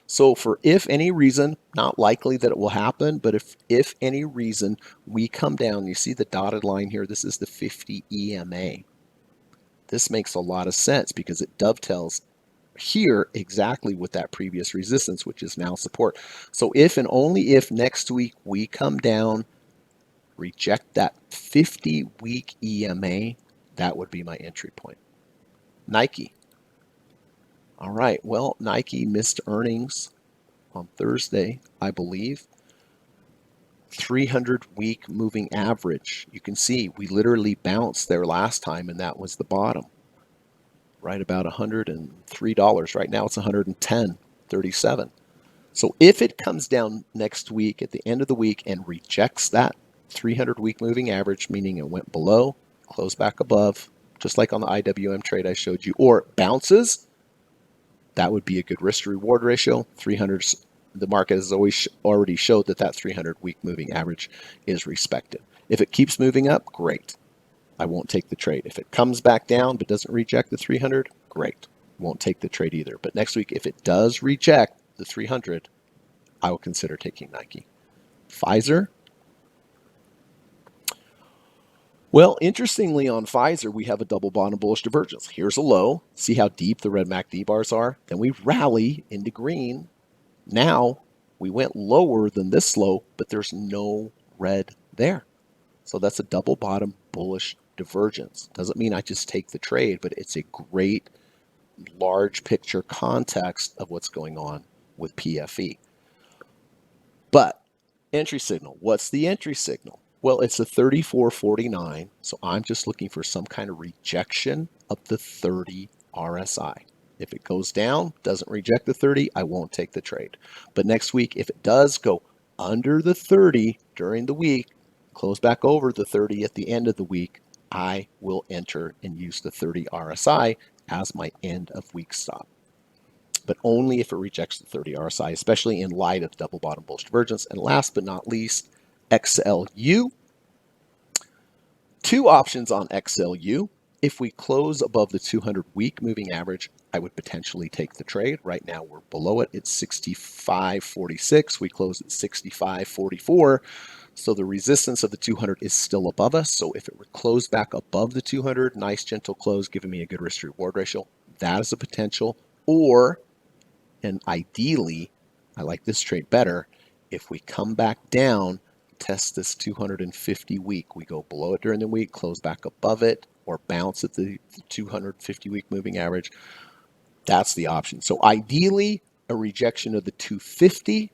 So for if any reason, not likely that it will happen, but if any reason we come down, you see the dotted line here, this is the 50 EMA. This makes a lot of sense because it dovetails here exactly with that previous resistance, which is now support. So if and only if next week we come down, reject that 50-week EMA, that would be my entry point. Nike. All right, well, Nike missed earnings on Thursday, I believe. 300-week moving average. You can see we literally bounced there last time, and that was the bottom. Right about $103. Right now it's $110.37. So if it comes down next week at the end of the week and rejects that 300-week moving average, meaning it went below, closed back above, just like on the IWM trade I showed you, or bounces, that would be a good risk to reward ratio. 300, the market has already showed that 300-week moving average is respected. If it keeps moving up, great. I won't take the trade. If it comes back down but doesn't reject the 300, great. Won't take the trade either. But next week, if it does reject the 300, I will consider taking Nike. Pfizer. Well, interestingly, on Pfizer, we have a double bottom bullish divergence. Here's a low. See how deep the red MACD bars are? Then we rally into green. Now we went lower than this low, but there's no red there. So that's a double bottom bullish divergence. Doesn't mean I just take the trade, but it's a great large picture context of what's going on with PFE. But entry signal, what's the entry signal? Well, it's a 34.49, so I'm just looking for some kind of rejection of the 30 RSI. If it goes down, doesn't reject the 30, I won't take the trade. But next week, if it does go under the 30 during the week, close back over the 30 at the end of the week, I will enter and use the 30 RSI as my end of week stop. but only if it rejects the 30 RSI, especially in light of double bottom bullish divergence. And last but not least, XLU. Two options on XLU. If we close above the 200-week moving average, I would potentially take the trade. Right now, we're below it. It's 65.46. We close at 65.44. So the resistance of the 200 is still above us. So if it were closed back above the 200, nice gentle close, giving me a good risk to reward ratio, that is a potential. Or, and ideally, I like this trade better, if we come back down, test this 250 week, we go below it during the week, close back above it, or bounce at the 250 week moving average, that's the option. So ideally, a rejection of the 250.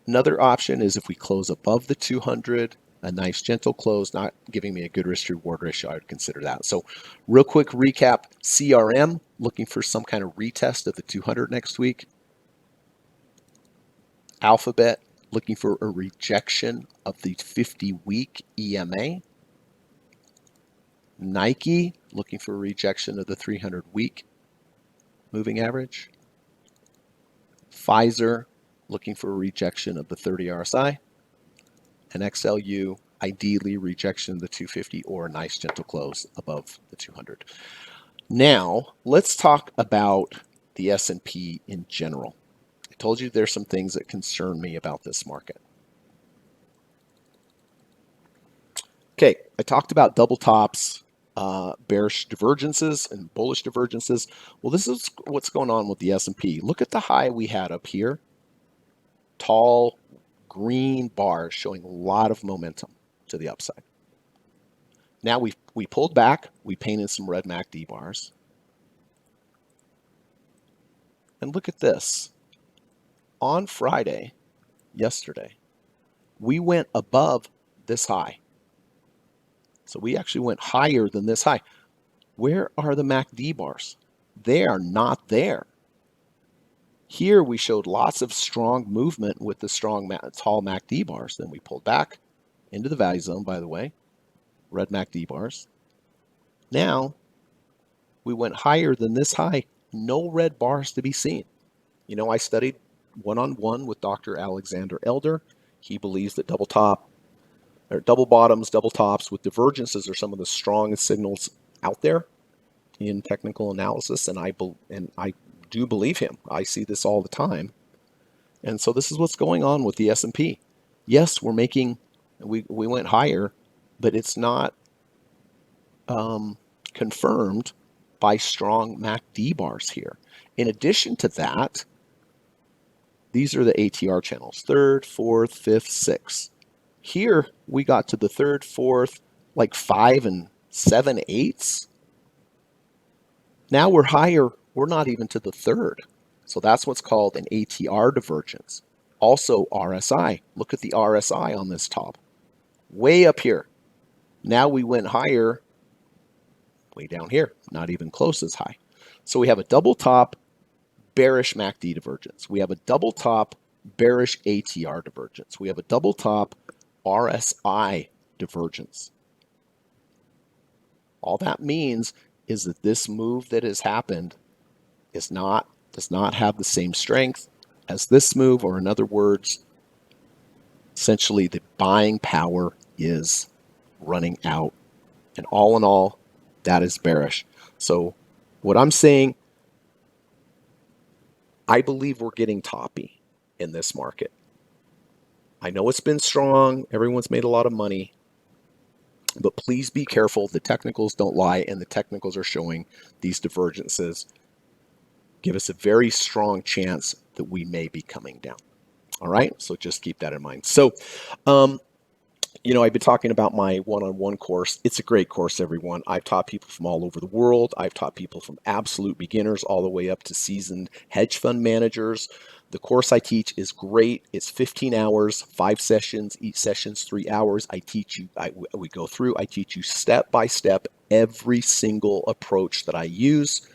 Another option is if we close above the 200, a nice gentle close, not giving me a good risk to reward ratio, I would consider that. So real quick recap, CRM, looking for some kind of retest of the 200 next week. Alphabet, looking for a rejection of the 50-week EMA. Nike, looking for a rejection of the 300-week moving average. Pfizer, looking for a rejection of the 30 RSI. And XLU, ideally rejection of the 250 or a nice gentle close above the 200. Now, let's talk about the S&P in general. I told you there's some things that concern me about this market. Okay, I talked about double tops, bearish divergences and bullish divergences. Well, this is what's going on with the S&P. Look at the high we had up here. Tall green bars showing a lot of momentum to the upside. Now we pulled back. We painted some red MACD bars. And look at this. On Friday, yesterday, we went above this high. So we actually went higher than this high. Where are the MACD bars? They are not there. Here we showed lots of strong movement with the strong tall MACD bars. Then we pulled back into the value zone, by the way, red MACD bars. Now we went higher than this high. No red bars to be seen. You know, I studied one-on-one with Dr. Alexander Elder. He believes that double bottoms, double tops with divergences are some of the strongest signals out there in technical analysis, and I do believe him. I see this all the time. And so this is what's going on with the S&P. Yes, we went higher, but it's not confirmed by strong MACD bars here. In addition to that, these are the ATR channels, 3rd, 4th, 5th, 6th. Here we got to the 3rd, 4th, like 5 and 7/8. Now we're higher. We're not even to the 3rd. So that's what's called an ATR divergence. Also RSI. Look at the RSI on this top. Way up here. Now we went higher. Way down here. Not even close as high. So we have a double top bearish MACD divergence. We have a double top bearish ATR divergence. We have a double top RSI divergence. All that means is that this move that has happened does not have the same strength as this move, or in other words, essentially the buying power is running out. And all in all, that is bearish. So what I'm saying, I believe we're getting toppy in this market. I know it's been strong. Everyone's made a lot of money. But please be careful. The technicals don't lie, and the technicals are showing these divergences give us a very strong chance that we may be coming down. All right, so just keep that in mind. So, you know, I've been talking about my one-on-one course. It's a great course, everyone. I've taught people from all over the world. I've taught people from absolute beginners all the way up to seasoned hedge fund managers. The course I teach is great. It's 15 hours, 5 sessions. Each session's 3 hours. I teach you, we go through, I teach you step by step every single approach that I use.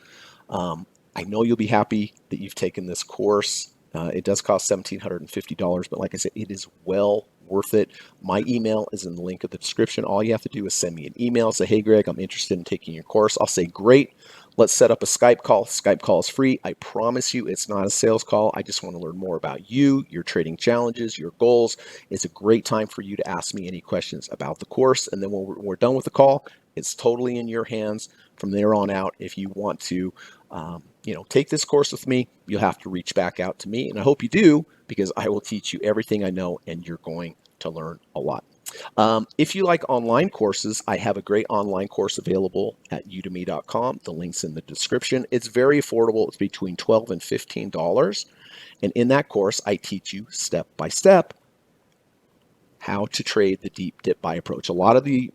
I know you'll be happy that you've taken this course. It does cost $1,750, but like I said, it is well worth it. My email is in the link of the description. All you have to do is send me an email, say, hey, Greg, I'm interested in taking your course. I'll say, great. let's set up a Skype call. Skype call is free. I promise you it's not a sales call. I just want to learn more about you, your trading challenges, your goals. It's a great time for you to ask me any questions about the course. And then when we're done with the call, it's totally in your hands from there on out. If you want to, take this course with me, you'll have to reach back out to me. And I hope you do, because I will teach you everything I know and you're going to learn a lot. If you like online courses, I have a great online course available at udemy.com. The link's in the description. It's very affordable. It's between $12 and $15. And in that course, I teach you step by step how to trade the deep dip buy approach. A lot of the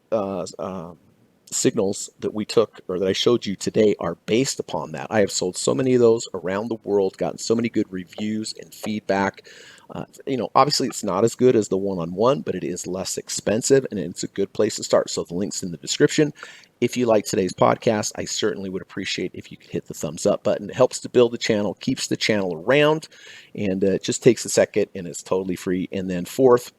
signals that we took, or that I showed you today, are based upon that. I have sold so many of those around the world, gotten so many good reviews and feedback. Obviously it's not as good as the one-on-one, but it is less expensive and it's a good place to start. So the link's in the description. If you like today's podcast, I certainly would appreciate if you could hit the thumbs up button. It helps to build the channel, keeps the channel around, and it just takes a second and it's totally free. And then fourth,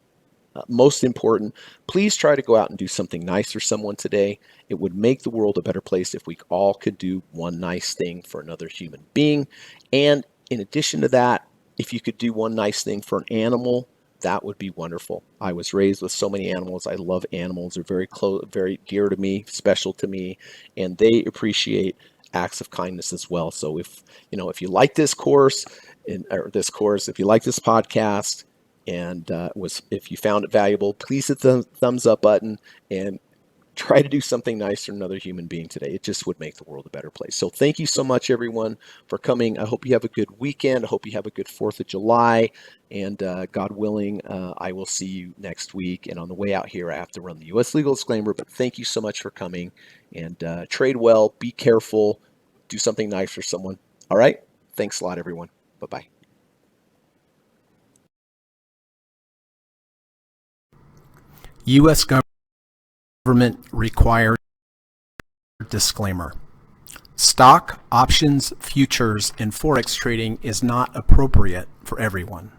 most important, please try to go out and do something nice for someone today. It would make the world a better place if we all could do one nice thing for another human being. And in addition to that, if you could do one nice thing for an animal, that would be wonderful. I was raised with so many animals. I love animals. They're very close, very dear to me, special to me, and they appreciate acts of kindness as well. So if you like this course, if you like this podcast, and if you found it valuable, please hit the thumbs up button and try to do something nice for another human being today. It just would make the world a better place. So thank you so much, everyone, for coming. I hope you have a good weekend. I hope you have a good 4th of July. And God willing, I will see you next week. And on the way out here, I have to run the U.S. legal disclaimer. But thank you so much for coming. And trade well. Be careful. Do something nice for someone. All right? Thanks a lot, everyone. Bye-bye. U.S. government required disclaimer. Stock, options, futures, and forex trading is not appropriate for everyone.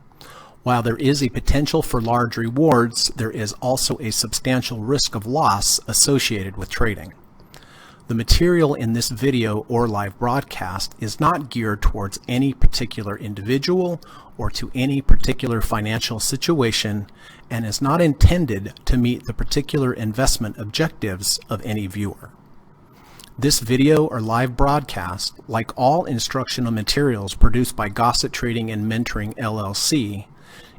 While there is a potential for large rewards, there is also a substantial risk of loss associated with trading. The material in this video or live broadcast is not geared towards any particular individual or to any particular financial situation and is not intended to meet the particular investment objectives of any viewer. This video or live broadcast, like all instructional materials produced by Gossett Trading and Mentoring LLC,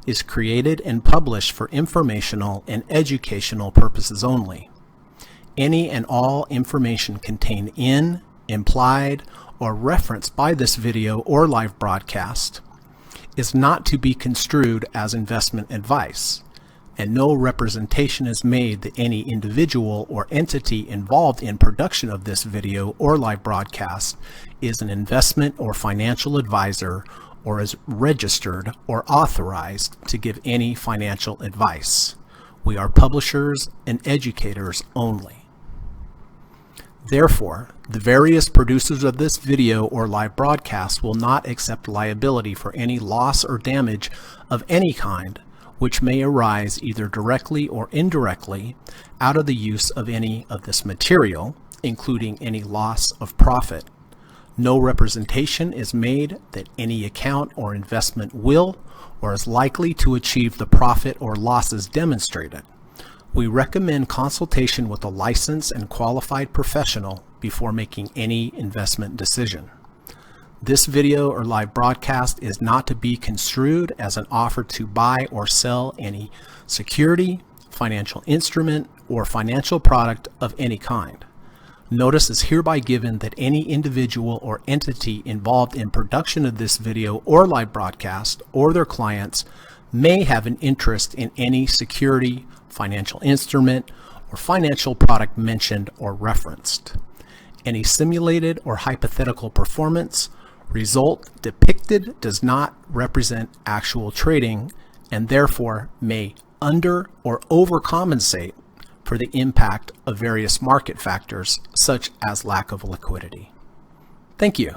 is created and published for informational and educational purposes only. Any and all information contained in, implied, or referenced by this video or live broadcast is not to be construed as investment advice, and no representation is made that any individual or entity involved in production of this video or live broadcast is an investment or financial advisor or is registered or authorized to give any financial advice. We are publishers and educators only. Therefore, the various producers of this video or live broadcast will not accept liability for any loss or damage of any kind which may arise either directly or indirectly out of the use of any of this material, including any loss of profit. No representation is made that any account or investment will or is likely to achieve the profit or losses demonstrated. We recommend consultation with a licensed and qualified professional before making any investment decision. This video or live broadcast is not to be construed as an offer to buy or sell any security, financial instrument, or financial product of any kind. Notice is hereby given that any individual or entity involved in production of this video or live broadcast or their clients may have an interest in any security, financial instrument, or financial product mentioned or referenced. Any simulated or hypothetical performance result depicted does not represent actual trading and therefore may under or overcompensate for the impact of various market factors such as lack of liquidity. Thank you.